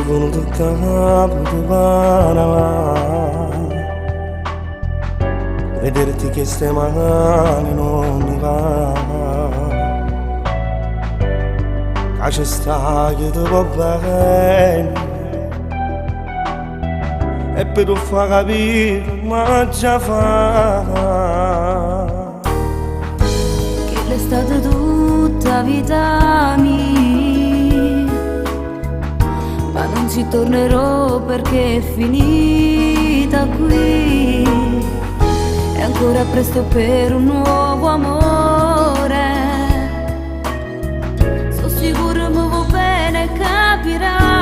venuto capo di Panama, vederti che ste mani non mi va, che ci sta che ti va bene, e per tu fa capire ma già fa, che l'è stata tutta vita mia, ma non ci tornerò perché è finita qui. È ancora presto per un nuovo amore, sono sicuro mi va bene, capirai.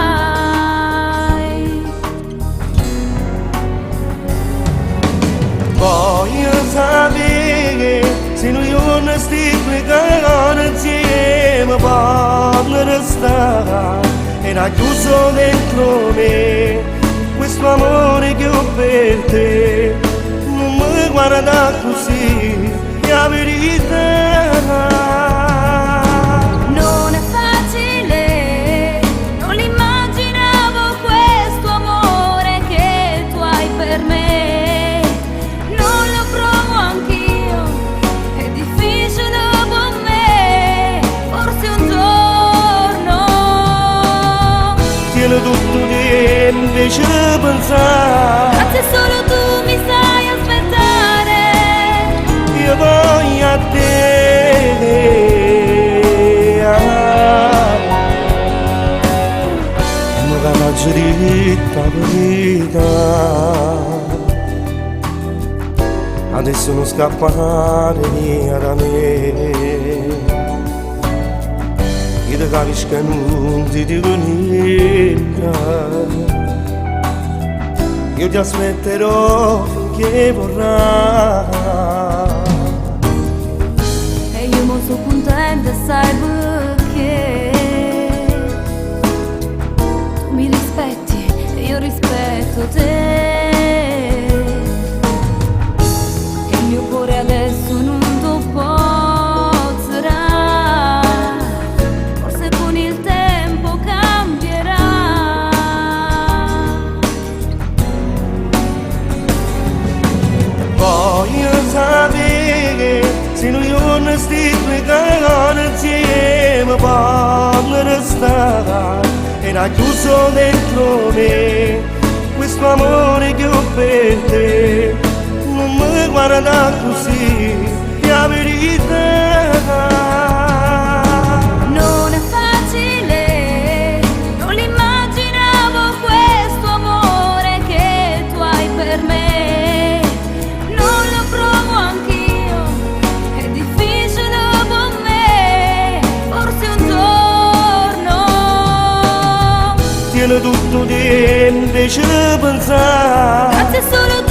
Voglio sapere se noi non stiamo cagando insieme, voglio restare e racchiuso dentro me questo amore che ho per te. Non mi guarda così, è la verità. Non è facile, non immaginavo questo amore che tu hai per me. Non lo provo anch'io, è difficile per me. Forse un giorno Tieni tutto che invece pensare. grazie solo tu mi sai aspettare. Io voglio a te, ma la faccio dritta vita, adesso non scappare via da me, io ti capisco che non ti dico niente, io ti aspetterò finché vorrai. E io mo sono contenta, sai perché tu mi rispetti e io rispetto te. E il mio cuore adesso non lo pozzerà, forse con il tempo cambierà. Voglio sapere se noi non stiamo cagando insieme, voglio restare e racchiuso dentro me questo amore che ho per te. Non mi guarda così, è la verità. Non è facile, non immaginavo questo amore che tu hai per me. Non lo provo anch'io, è difficile per me. Forse un giorno Tieni tutto che invece pensare. grazie solo tu